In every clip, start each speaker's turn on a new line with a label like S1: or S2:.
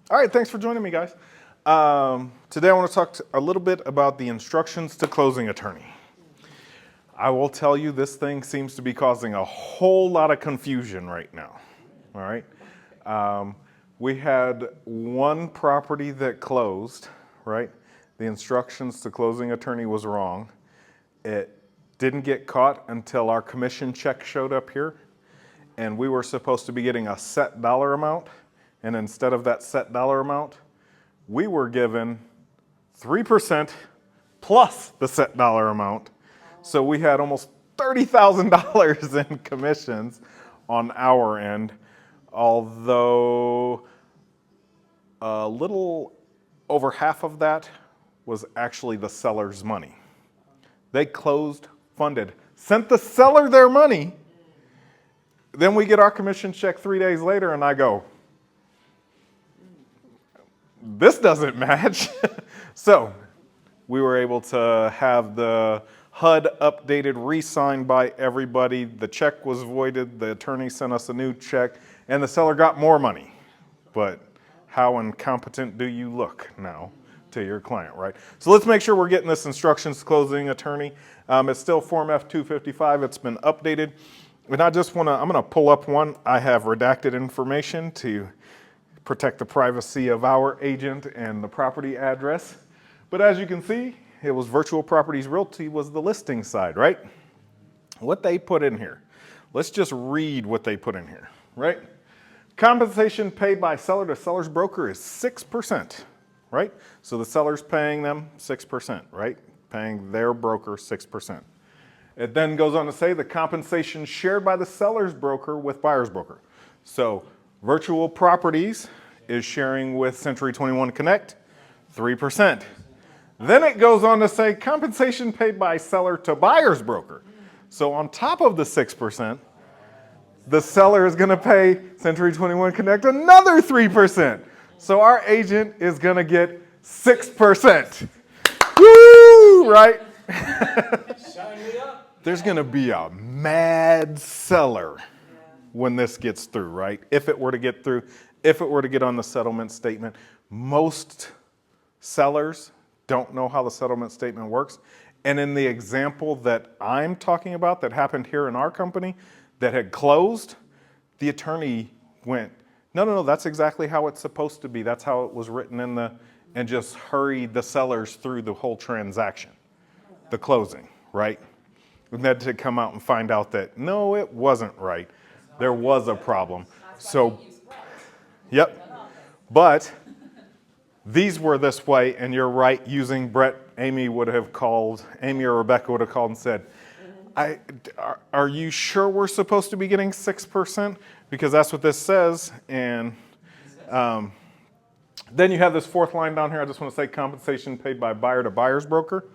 S1: All right, thanks for joining me, guys. Today I want to talk a little bit about the instructions to closing attorney. I will tell you this thing seems to be causing a whole lot of confusion right now. All right. We had one property that closed, right? The instructions to closing attorney was wrong. It didn't get caught until our commission check showed up here, and we were supposed to be getting a set dollar amount, and instead of that set dollar amount, we were given 3% plus the set dollar amount. So we had almost $30,000 in commissions on our end, although a little over half of that was actually the seller's money. They closed, funded, sent the seller their money. Then we get our commission check 3 days later, and I go, this doesn't match. So we were able to have the HUD updated, re-signed by everybody. The check was voided. The attorney sent us a new check, and the seller got more money. But how incompetent do you look now to your client, right? So let's make sure we're getting this instructions to closing attorney. It's still Form F-255. It's been updated. And I just want to, I'm going to pull up one. I have redacted information to protect the privacy of our agent and the property address. But as you can see, it was Virtual Properties Realty was the listing side, right? What they put in here. Let's just read what they put in here, right? Compensation paid by seller to seller's broker is 6%, right? So the seller's paying them 6%, right? Paying their broker 6%. It then goes on to say the compensation shared by the seller's broker with buyer's broker. So Virtual Properties is sharing with Century 21 Connect, 3%. Then it goes on to say compensation paid by seller to buyer's broker. So on top of the 6%, the seller is going to pay Century 21 Connect another 3%. So our agent is going to get 6%. Woo! Right? There's going to be a mad seller when this gets through, right? If it were to get through, if it were to get on the settlement statement. Most sellers don't know how the settlement statement works. And in the example that I'm talking about that happened here in our company that had closed, the attorney went, no, that's exactly how it's supposed to be. That's how it was written in the, and just hurried the sellers through the whole transaction, the closing, right? We had to come out and find out that, no, it wasn't right. There was a problem. So, yep. But these were this way, and you're right, using Brett, Amy or Rebecca would have called and said, are you sure we're supposed to be getting 6%? Because that's what this says. And then you have this fourth line down here. I just want to say compensation paid by buyer to buyer's broker,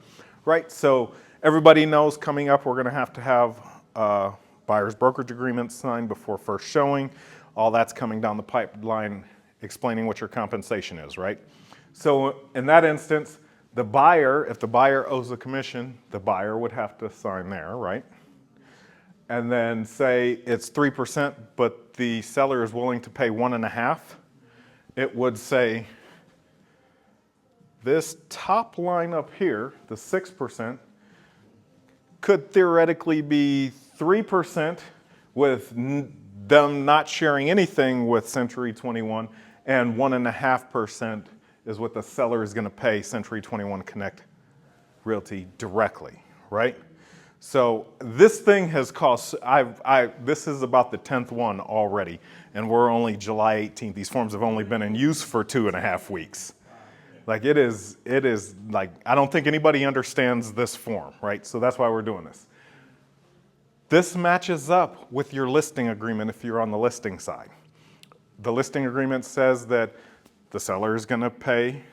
S1: right? So everybody knows coming up we're going to have buyer's brokerage agreement signed before first showing. All that's coming down the pipeline explaining what your compensation is, right? So in that instance, the buyer, if the buyer owes a commission, the buyer would have to sign there, right? And then say it's 3%, but the seller is willing to pay 1.5%. It would say this top line up here, the 6%, could theoretically be 3% with them not sharing anything with Century 21, and 1.5% is what the seller is going to pay Century 21 Connect Realty directly, right? So this thing has cost, this is about the 10th one already, and we're only July 18th. These forms have only been in use for 2.5 weeks. Like it is like, I don't think anybody understands this form, right? So that's why we're doing this. This matches up with your listing agreement if you're on the listing side. The listing agreement says that the seller is going to pay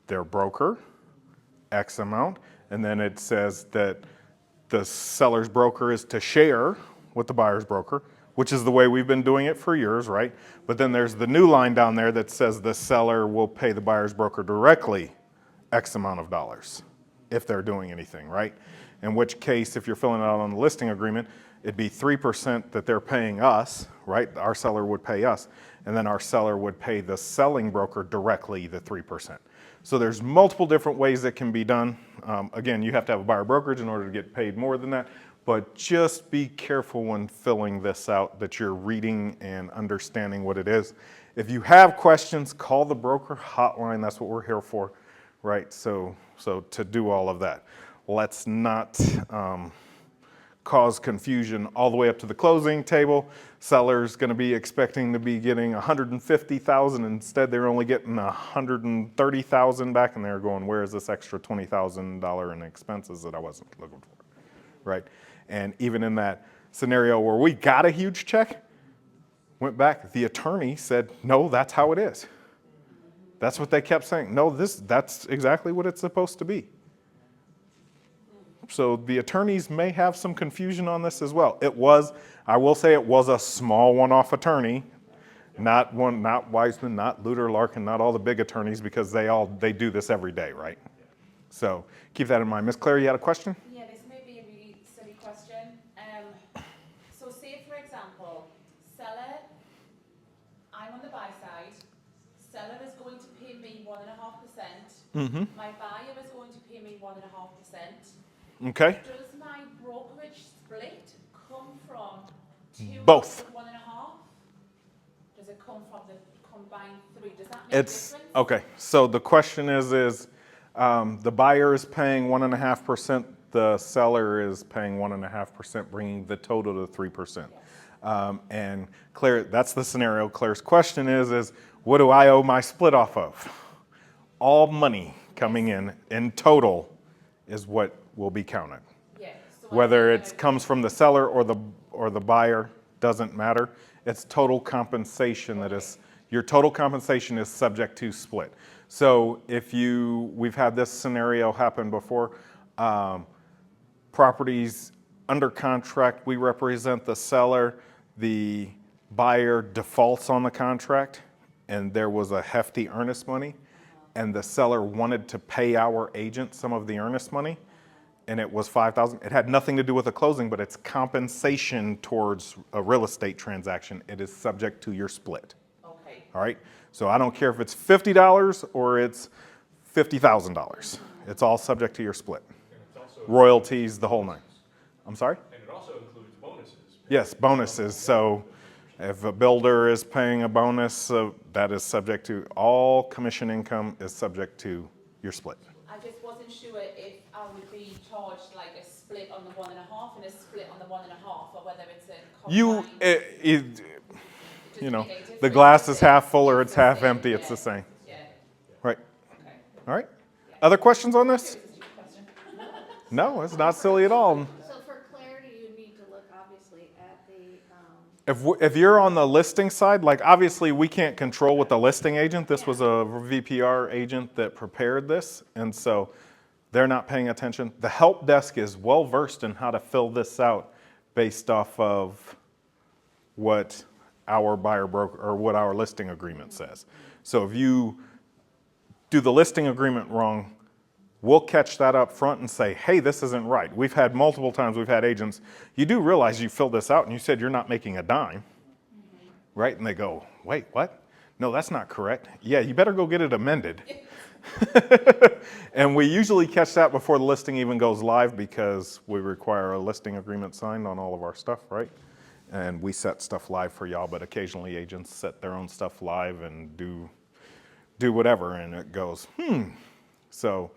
S1: their broker X amount, and then it says that the seller's broker is to share with the buyer's broker, which is the way we've been doing it for years, right? But then there's the new line down there that says the seller will pay the buyer's broker directly X amount of dollars if they're doing anything, right? In which case, if you're filling it out on the listing agreement, It'd be 3% that they're paying us, right? Our seller would pay us, and then our seller would pay the selling broker directly the 3%. So there's multiple different ways it can be done. Again, you have to have a buyer brokerage in order to get paid more than that, but just be careful when filling this out that you're reading and understanding what it is. If you have questions, call the broker hotline. That's what we're here for, right? So to do all of that. Let's not cause confusion all the way up to the closing table. Seller's going to be expecting to be getting $150,000. Instead, they're only getting $130,000 back, and they're going, "Where is this extra $20,000 in expenses that I wasn't looking for?" Right? And even in that scenario where we got a huge check, went back, the attorney said, "No, that's how it is." That's what they kept saying. "No, that's exactly what it's supposed to be." So the attorneys may have some confusion on this as well. I will say it was a small one-off attorney, not Wiseman, not Luter Larkin, not all the big attorneys, because they do this every day, right? So keep that in mind. Miss Claire, you had a question?
S2: Yeah, this may be a really silly question. So say, for example, seller, I'm on the buy side, seller is going to pay me 1.5%, my buyer is going to pay me 1.5%.
S1: Okay.
S2: Does my brokerage split come from
S1: Both.
S2: 1.5? Does it come from the combined 3? Does that make a difference?
S1: Okay. So the question is the buyer is paying 1.5%, the seller is paying 1.5%, bringing the total to 3%.
S2: Yes.
S1: And Claire, that's the scenario. Claire's question is what do I owe my split off of? All money coming in total is what will be counted.
S2: Yeah. So
S1: Whether it comes from the seller or the buyer, doesn't matter. It's total compensation that is, your total compensation is subject to split. So we've had this scenario happen before. Properties under contract, we represent the seller, the buyer defaults on the contract, and there was a hefty earnest money, and the seller wanted to pay our agent some of the earnest money, and it was $5,000. It had nothing to do with the closing, but it's compensation towards a real estate transaction. It is subject to your split.
S2: Okay.
S1: All right? So I don't care if it's $50 or it's $50,000. It's all subject to your split. Royalties, the whole nine. I'm sorry?
S3: And it also includes bonuses.
S1: Yes, bonuses. So if a builder is paying a bonus, that is subject to, all commission income is subject to your split.
S2: I just wasn't sure if I would be charged like a split on the 1.5 and a split on the 1.5, or whether it's a combined.
S1: The glass is half full or it's half empty. It's the same.
S2: Yeah.
S1: Right.
S2: Okay.
S1: All right. Other questions on this?
S2: It's a stupid question.
S1: No, it's not silly at all.
S4: So for clarity, you need to look obviously at the,
S1: If you're on the listing side, like obviously we can't control with the listing agent. This was a VPR agent that prepared this, and so they're not paying attention. The help desk is well versed in how to fill this out based off of what our buyer broker or what our listing agreement says. So if you do the listing agreement wrong, we'll catch that up front and say, "Hey, this isn't right." We've had multiple times, we've had agents, "You do realize you filled this out and you said you're not making a dime," right? And they go, "Wait, what? No, that's not correct." "Yeah, you better go get it amended." And we usually catch that before the listing even goes live because we require a listing agreement signed on all of our stuff, right? And we set stuff live for y'all, but occasionally agents set their own stuff live and do whatever, and it goes, So,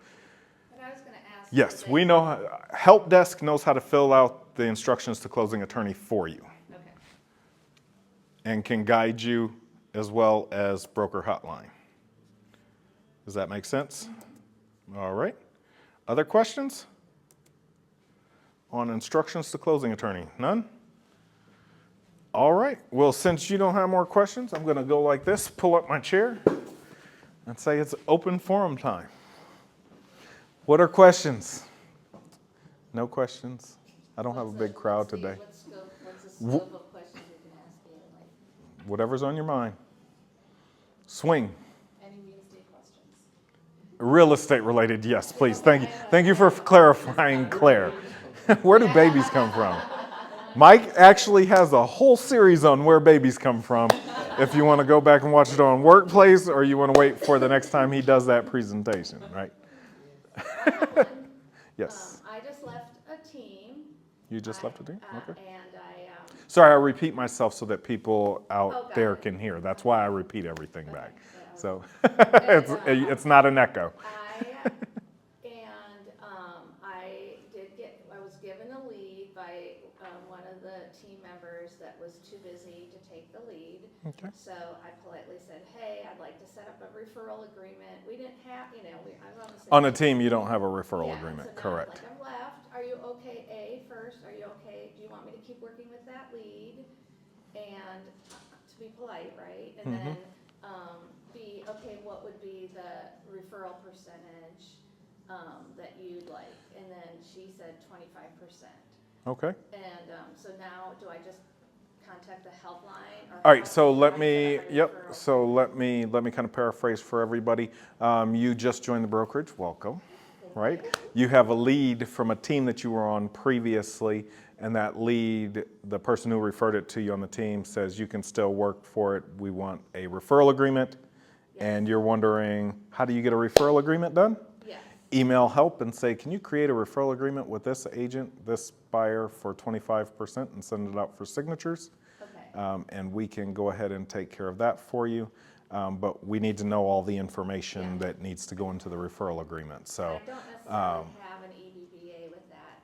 S4: but I was going to ask.
S1: yes, we know, help desk knows how to fill out the instructions to closing attorney for you
S4: Okay.
S1: and can guide you as well as broker hotline. Does that make sense? All right. Other questions on instructions to closing attorney? None? All right. Well, since you don't have more questions, I'm going to go like this, pull up my chair, and say it's open forum time. What are questions? No questions? I don't have a big crowd today.
S4: What's the scope of questions you can ask you? Like,
S1: Whatever's on your mind. Swing.
S2: Any real estate questions?
S1: Real estate related, yes, please. Thank you. Thank you for clarifying, Claire. Where do babies come from? Mike actually has a whole series on where babies come from. If you want to go back and watch it on Workplace, or you want to wait for the next time he does that presentation, right?
S4: I have one.
S1: Yes.
S4: I just left a team.
S1: You just left it there? Okay.
S4: And
S1: Sorry, I repeat myself so that people
S4: Oh,
S1: out
S4: got
S1: there
S4: it.
S1: can hear. That's why I repeat everything back.
S4: yeah,
S1: So
S4: And,
S1: it's not an echo.
S4: I was given a lead by one of the team members that was too busy to take the lead.
S1: Okay.
S4: So I politely said, hey, I'd like to set up a referral agreement. We didn't have, I was on the same.
S1: On a team, you don't have a referral
S4: Yeah,
S1: agreement,
S4: so now
S1: correct?
S4: Like, I'm left. Are you okay? First, are you okay? Do you want me to keep working with that lead? And to be polite, right? And then B, okay, what would be the referral percentage that you'd like? And then she said 25%.
S1: Okay.
S4: And so now, do I just contact the helpline? Or
S1: All right, so
S4: how
S1: let
S4: do I
S1: me,
S4: set up a
S1: yep,
S4: referral?
S1: so let me kind of paraphrase for everybody. You just joined the brokerage, welcome, right? You have a lead from a team that you were on previously, and that lead, the person who referred it to you on the team says you can still work for it. We want a referral agreement, and you're wondering, how do you get a referral agreement done?
S4: Yes.
S1: Email help and say, can you create a referral agreement with this agent, this buyer for 25% and send it out for signatures?
S4: Okay.
S1: And we can go ahead and take care of that for you. But we need to know all the information that needs to go into the referral agreement. So
S4: I don't necessarily have an EBBA with that.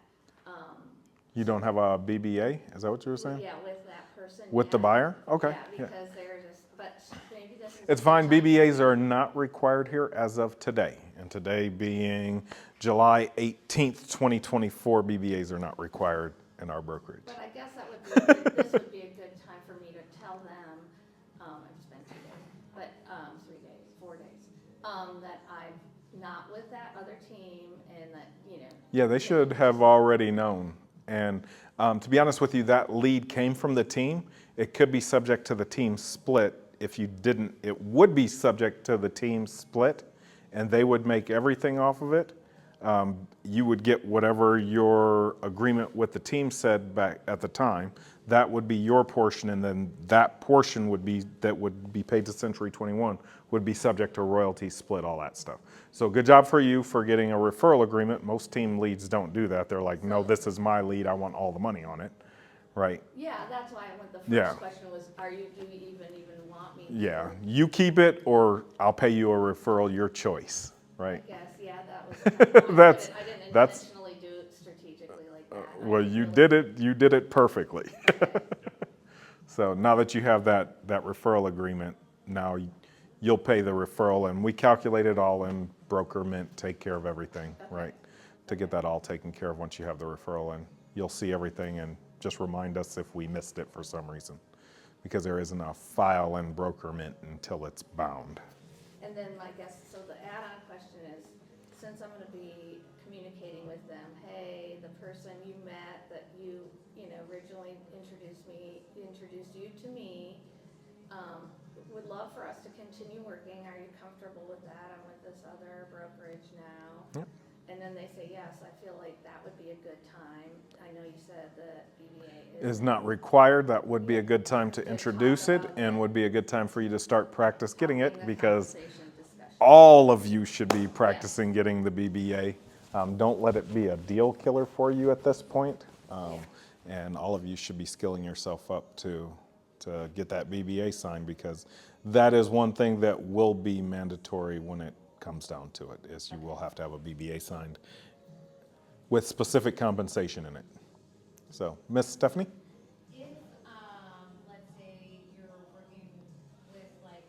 S1: you don't have a BBA? Is that what you were saying?
S4: Yeah, with that person.
S1: With the buyer? Okay.
S4: Yeah, because they're just, but maybe this is.
S1: It's fine. BBAs are not required here as of today. And today being July 18th, 2024, BBAs are not required in our brokerage.
S4: But I guess that would be, this would be a good time for me to tell them, I've spent 2 days, but, 3 days, 4 days, that I'm not with that other team and that,
S1: Yeah, they should have already known. And to be honest with you, that lead came from the team. It could be subject to the team split. If you didn't, it would be subject to the team split, and they would make everything off of it. You would get whatever your agreement with the team said back at the time. That would be your portion, and then that portion would be paid to Century 21 would be subject to royalty split, all that stuff. So good job for you for getting a referral agreement. Most team leads don't do that. They're like, no, this is my lead. I want all the money on it, right?
S4: Yeah, that's why I went, the first question was, do you even want me to?
S1: Yeah, you keep it, or I'll pay you a referral, your choice, right?
S4: I guess, yeah, that was. a tough one.
S1: That's-
S4: I didn't
S1: that's-
S4: intentionally do it strategically like that.
S1: Well, you did it perfectly. So now that you have that referral agreement, now you'll pay the referral, and we calculate it all in broker mint, take care of everything, right? To get that all taken care of once you have the referral, and you'll see everything, and just remind us if we missed it for some reason, because there isn't a file in broker mint until it's bound.
S4: And then I guess, so the add-on question is, since I'm gonna be communicating with them, hey, the person you met that you originally introduced you to me, would love for us to continue working. Are you comfortable with that? I'm with this other brokerage now.
S1: Yep.
S4: And then they say, yes, I feel like that would be a good time. I know you said the BBA
S1: Is not required. That would be a good time to introduce it, and would be a good time for you to start practice getting it, because all of you should be practicing getting the BBA. Don't let it be a deal killer for you at this point. And all of you should be skilling yourself up to get that BBA signed, because that is one thing that will be mandatory when it comes down to it, is you will have to have a BBA signed with specific compensation in it. So, Miss Stephanie?
S3: If, let's say you're working with like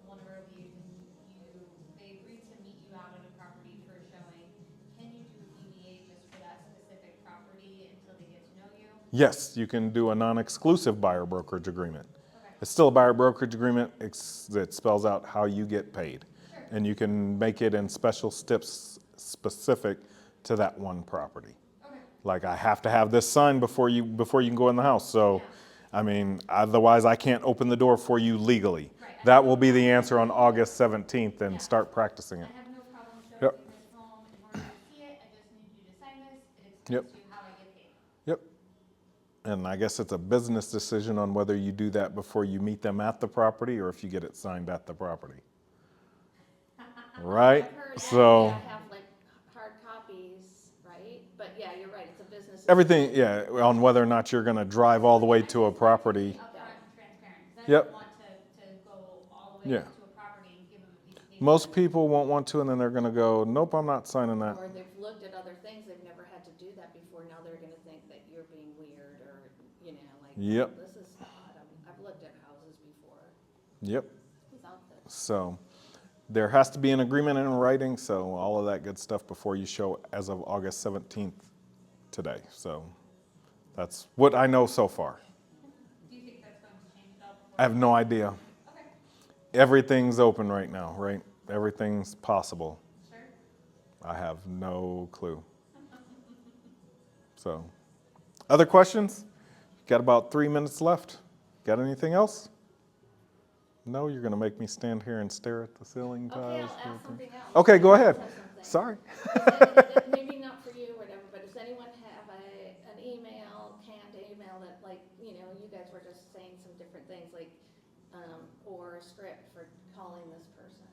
S3: one of our leads and they agree to meet you out on a property for a showing, can you do a BBA just for that specific property until they get to know you?
S1: Yes, you can do a non-exclusive buyer brokerage agreement.
S3: Okay.
S1: It's still a buyer brokerage agreement that spells out how you get paid.
S3: Sure.
S1: And you can make it in special steps specific to that one property.
S3: Okay.
S1: Like, I have to have this signed before you can go in the house. So, I mean, otherwise I can't open the door for you legally.
S3: Right.
S1: That will be the answer on August 17th, and start practicing it.
S3: I have no problem showing
S1: Yep.
S3: you this home in order to see it. I just need you to sign this. It
S1: Yep.
S3: explains to you how I get paid.
S1: Yep. And I guess it's a business decision on whether you do that before you meet them at the property or if you get it signed at the property. Right?
S4: I've heard that,
S1: So
S4: yeah, have like hard copies, right? But yeah, you're right, it's a business.
S1: everything, yeah, on whether or not you're going to drive all the way to a property.
S3: Upfront and transparent, because I
S1: Yep.
S3: don't want to go all the way
S1: Yeah.
S3: to a property and give them a piece of paper.
S1: Most people won't want to, and then they're going to go, nope, I'm not signing that.
S4: Or they've looked at other things, they've never had to do that before, now they're gonna think that you're being weird, or, you know, like,
S1: Yep.
S4: "Oh, this is odd, I've looked at houses before
S1: Yep.
S4: without this."
S1: So there has to be an agreement in writing, so all of that good stuff before you show as of August 17th today. So that's what I know so far.
S3: Do you think that's going to change at all before?
S1: I have no idea.
S3: Okay,
S1: Everything's open right now, right? Everything's possible.
S3: sure.
S1: I have no clue. So, other questions? Got about 3 minutes left. Got anything else? No, you're going to make me stand here and stare at the ceiling
S4: Okay,
S1: tiles.
S4: I'll ask something else.
S1: Okay, go ahead.
S4: I'll ask something.
S1: Sorry.
S4: Maybe not for you, whatever, but does anyone have an email, canned email that, like, you know, you guys were just saying some different things, like, or a script for calling this person?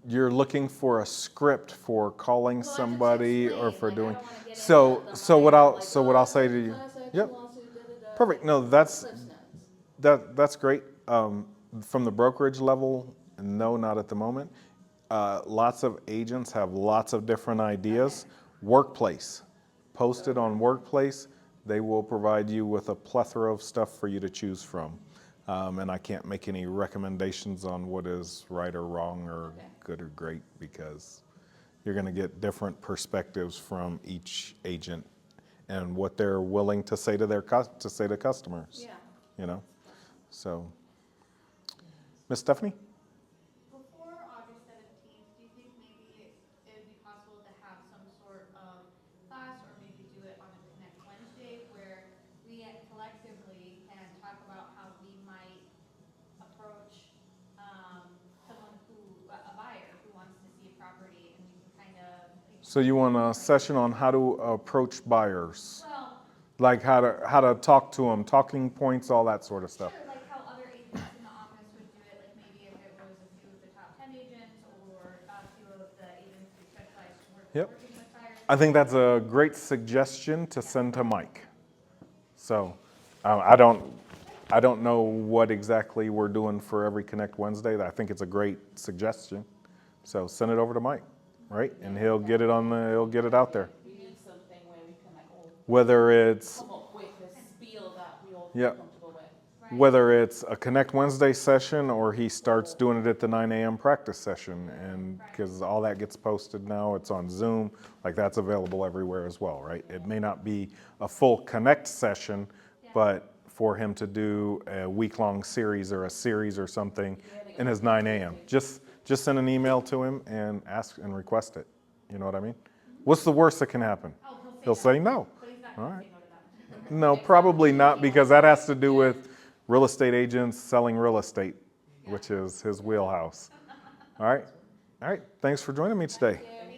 S1: You're looking for a script for calling
S4: Well, I have to
S1: somebody or
S4: explain,
S1: for
S4: like, I
S1: doing.
S4: don't wanna get
S1: So
S4: into the
S1: so what
S4: minor,
S1: I'll
S4: like,
S1: so what I'll say to you.
S4: class action
S1: Yep.
S4: lawsuit, da-da-da,
S1: Perfect.
S4: like,
S1: No, that's
S4: Cliff's Notes.
S1: that's great. From the brokerage level, no, not at the moment. Lots of agents have lots of different ideas. Workplace, post it on Workplace. They will provide you with a plethora of stuff for you to choose from. And I can't make any recommendations on what is right or wrong or
S4: Okay.
S1: good or great because you're going to get different perspectives from each agent and what they're willing to say to their customers.
S4: Yeah.
S1: You know, so Miss Stephanie.
S3: Before August 17th, do you think maybe it would be possible to have some sort of class or maybe do it on a Connect Wednesday where we collectively can talk about how we might approach someone a buyer who wants to see a property, and we can kind of.
S1: So you want a session on how to approach buyers,
S3: Well,
S1: like how to talk to them, talking points, all that sort of stuff.
S3: sure, like how other agents in the office would do it, like maybe if it was a few of the top 10 agents or a few of the agents who specialize in
S1: Yep.
S3: working with buyers.
S1: I think that's a great suggestion to send to Mike. So I don't know what exactly we're doing for every Connect Wednesday. I think it's a great suggestion. So send it over to Mike, right? And he'll get it out there.
S2: We need something where we can like all
S1: Whether it's
S2: come up with a spiel that we all
S1: Yeah.
S2: feel comfortable with.
S3: Right.
S1: whether it's a Connect Wednesday session or he starts doing it at the 9 a.m. practice session, and because all that gets posted now, it's on Zoom, like that's available everywhere as well, right? It may not be a full Connect session, but for him to do a week-long series or a series or something in his 9 a.m., just send an email to him and ask and request it. You know what I mean? What's the worst that can happen?
S3: Oh,
S1: He'll
S3: that.
S1: say no.
S3: But he's not
S1: All
S3: going
S1: right.
S3: to say no to that.
S1: No, probably not, because that has to do with real estate agents selling real estate, which is his wheelhouse. All right. Thanks for joining me today.
S2: Thank you.